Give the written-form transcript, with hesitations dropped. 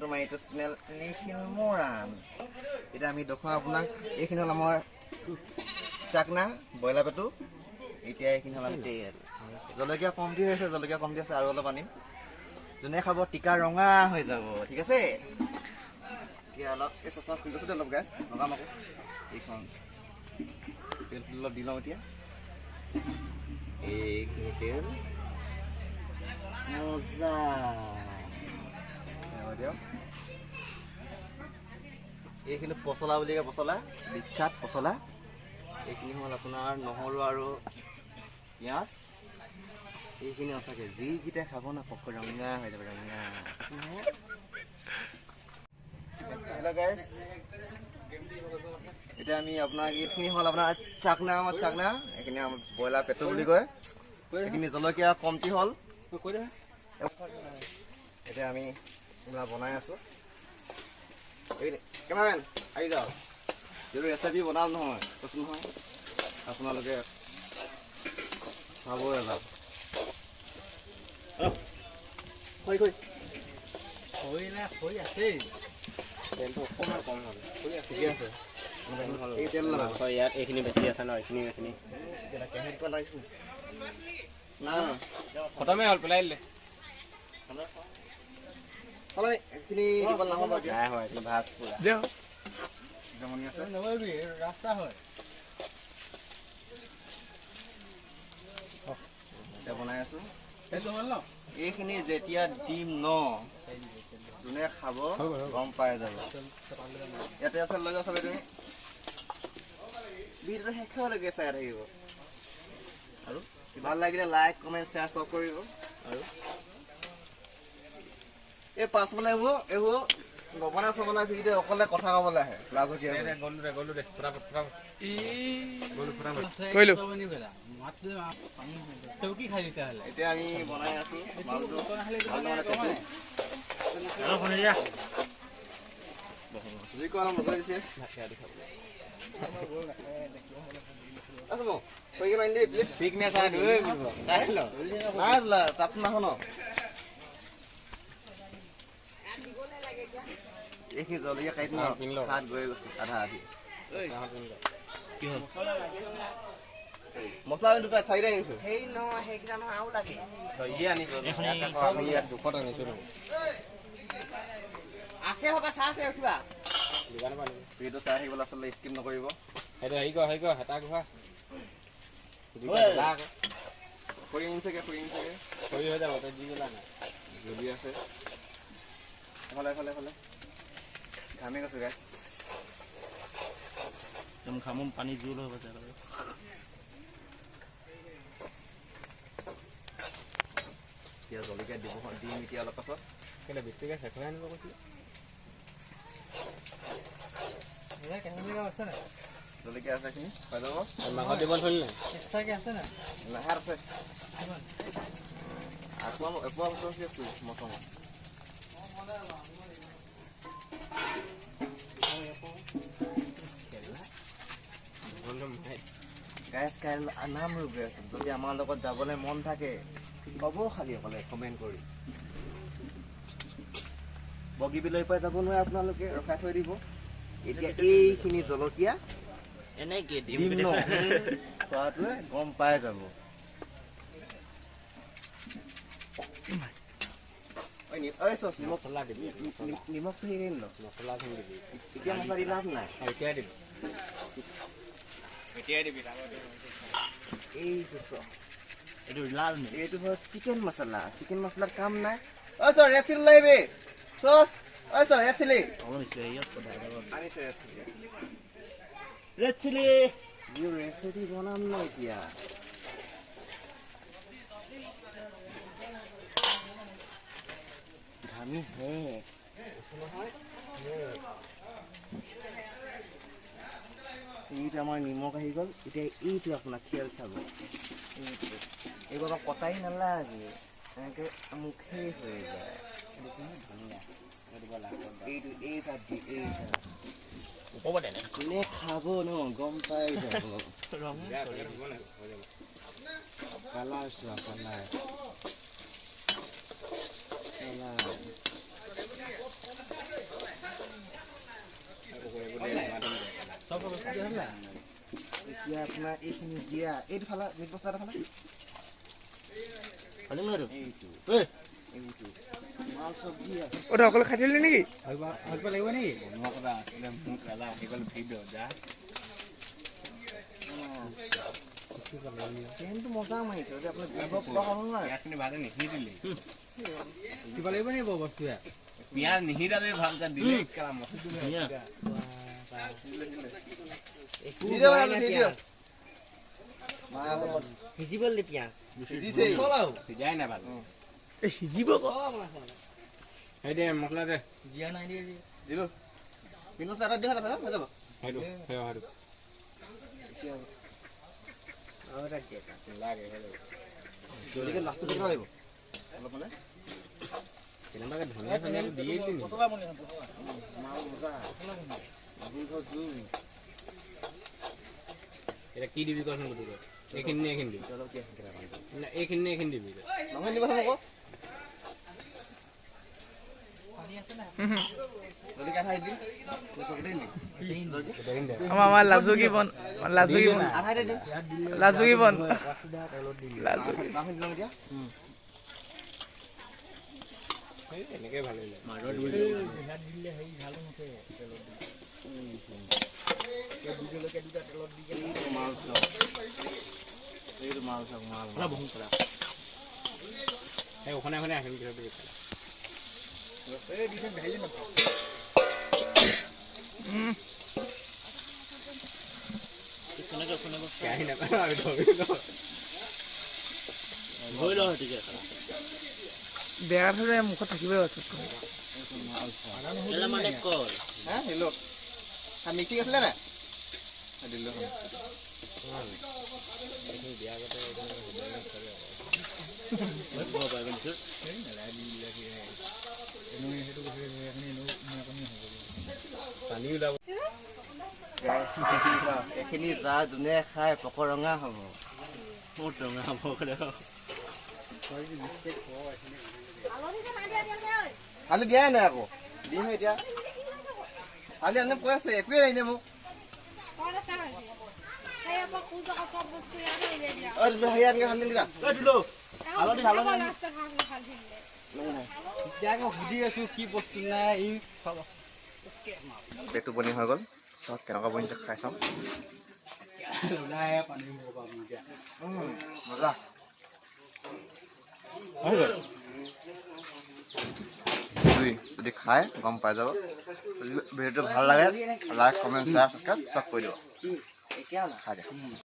তোমাৰ এইটো চেনেল নিখিল মৰাণ। এতিয়া আমি দেখুৱাম আপোনাক এইখিনি হ'ল আমাৰ চাকনা ব্ৰইলাৰ পেটু। এতিয়া এইখিনি হ'ল তেল। জলকীয়া কমটি হৈছে, জলকীয়া কমটি আছে, আৰু অলপ আনিম। যোনে খাব টিকা ৰঙা হৈ যাব, ঠিক আছে। এতিয়া অলপ এই চচপেন খুলি গৈছে অলপ গেছ লগাম আকৌ এইখন তেল অলপ দি লওঁ এতিয়া। এইখিনি তেল মজা দিয়ক। এইখিনি পচলা বুলি কয়, পচলা বিখ্যাত পচলা। এইখিনি হ'ল আপোনাৰ নহৰু আৰু পিঁয়াজ। এইখিনি সঁচাকৈ যিকেইটা খাব না পক ৰঙা হৈ যাব, ৰঙা। হেল্ল' গাইজ, এতিয়া আমি আপোনাক এইখিনি হ'ল আপোনাৰ চাকনা, আমাৰ চাকনা। এইখিনি আমাৰ ব্ৰইলাৰ পেটু বুলি কয়। এইখিনি জলকীয়া কমটি হ'ল। এতিয়া আমি বনাই আছোঁ। কেমেৰামেন আহি যাওক, যিটো ৰেচিপি বনাম নহয় কৈছোঁ নহয়, আপোনালোকে চাবই এবাৰ। এইখিনি বেছি আছে ন, এইখিনি খতমে হ'ল, পেলাই দিলে। ৰাস্তা হয় বনাই আছো। এইখিনি যেতিয়া দিম ন, যোনে খাব গম পাই যাব। ইয়াতে আছে লৈ যাওঁ চবে, তুমি ভিডিঅ'টো শেষলৈকে চাই থাকিব। আৰু ভাল লাগিলে লাইক কমেণ্ট শ্বেয়াৰ চব কৰিব। আৰু এই পাছফালে এইবোৰ নবনাই চবনাই ভিডিঅ' অকলে কথা ক'বলৈ আহে, লাজকীয়া। এতিয়া আমি বনাই আছো তাত নাহ ন। এইখিনি জলকীয়া খাই ভাত গৈ গৈছে আধা আধি। মছলা আমি দুটা চাৰিটা আনিছো। সেইকেইটা নহয় আৰু লাগে। আছে হ'ব চাহ আছে উঠিবা। ভিডিঅ'টো চাই থাকিব, আচলতে স্কিপ নকৰিব। সেইটো হেৰি কৰ হেতা ঘোৱা খৰি আনিছেগে খৰি হৈ যাব, তই দি গলা নাই জ্বলি আছে। এফালে ঘামি গৈছো গাইছ। একদম ঘামুম পানী জোল হৈ গৈছে। এতিয়া জলকীয়া দিম এতিয়া অলপ পাছত। কেলে বেছিকৈ শেষ হৈ আনিব কৈছিলে। আছে নাই জলকীয়া আছে এইখিনি হৈ যাব। মাংস দিব থলি নাই এক্সট্ৰাকে আছে নাই? লাহে আছে। এপোৱা বস্তু আছে মচলা। গাইজ কাইলৈ নাম ৰূপে আছে। যদি আমাৰ লগত যাবলৈ মন থাকে ক'ব, খালি অকলে কমেণ্ট কৰি। বগীবিলৰ পৰা যাব নোৱাৰে আপোনালোকে, ৰখাই থৈ দিব। এতিয়া এইখিনি জলকীয়া এনেকে দিম ন, খোৱাটোৱে গম পাই যাব। নিমখটো হেৰি ন, মছলাখিনি দিবি। এতিয়া মছলা দি লাভ নাই, এতিয়াই দিবি। এইটো হ'ল চিকেন মছলা। চিকেন মছলাৰ কাম নাই। ৰেড চিলি লাগিবি চচ। ৰেড চিলি ৰেচিপি বনাম ন এতিয়া। ঘামি শেষ নহয়। এইটো আমাৰ নিমখ আহি গ'ল। এতিয়া এইটো আপোনাৰ খেল চাব। এইবোৰ আমাক কটাই নালাগে, এনেকৈ মুখেই হৈ যায়। এইটো এই চাট দি এই কোনে খাব ন গম পাই যাব। কালাৰ চোৱা, কালাৰ এতিয়া আপোনাৰ এইখিনি জিৰা এইটো ফালা মিট মছলা এটা ফালা খালি মাৰো এইটো এইটো মাল চব্জি আছে ওটা অকলে খাই দিলি নেকি ভাবিব লাগিব নেকি বনোৱা কথা আছিলে মোক এলা আহি গ'ল ভিডিঅ' যা চেনটো মজা মাৰিছে যে আপুনি বিভ খোৱা খাব নোৱাৰে পিঁয়াজখিনি ভালকে নিসিজিলে কিবা লাগিব নি বস্তু পিঁয়াজ নিসিজালে ভালকে দিলে কাম দি দিয়ক দি দিয়ক সিজিবল দে পিঁয়াজ সিজিছে সিজাই নাই ভাল সিজিব সেই দে মছলা দে জিয়া নাই দিয়ে দিলো মিট মছলা এটা দিয়া হৈ যাব সেইটো আৰু এটা দিয়ে লাগে জলদিকে লাষ্টত দিব লাগিব অলপ মানে কেনেবাকে ধনিয়া চনিয়াটো দিয়ে দিলি নি মাল মজা মাগুৰ জুই এতিয়া কি দিবি কচোন গধুৰ এইখিনি নে এইখিনি দিবি এইখিনি নে এইখিনি দিবি নহয় দিবাচোন আকৌ জলদিকে আধাই দিম আমার লাজুকি বন আধাই দিম লাজুকি বন মাংস দিলোঁ এতিয়া এনেকে ভাল লাগিলে এই ওখানে আহিম কেৰাহী নাপাওঁ আমি ধৰি লওঁ ঠিক আছে বেয়া হলে মুখত থাকিবই মানে কল হা দিলোঁ মিক্সিং আছিলে নাই দিলোঁ পানী ওলাব এইখিনি যা যোনে খাই পকৰঙা হ'ব মোৰ ৰঙা হ'ব আলু দিয়াই নাই আকৌ দিম এতিয়া আলু আনে কৈ আছে একোৱে নাই নে মোক হেৰি আনকে খালি দিলা সুধি আছো কি বস্তু নাই পেটটো বনি হৈ গ'ল চব কেনেকুৱা বনিছে খাই চাওঁ মজা যদি খাই গম পাই যাব ভিডিঅ'টো ভাল লাগে লাইক কমেণ্ট শ্বেয়াৰ ছাবস্ক্ৰাইব চব কৰি দিব খাই দিয়া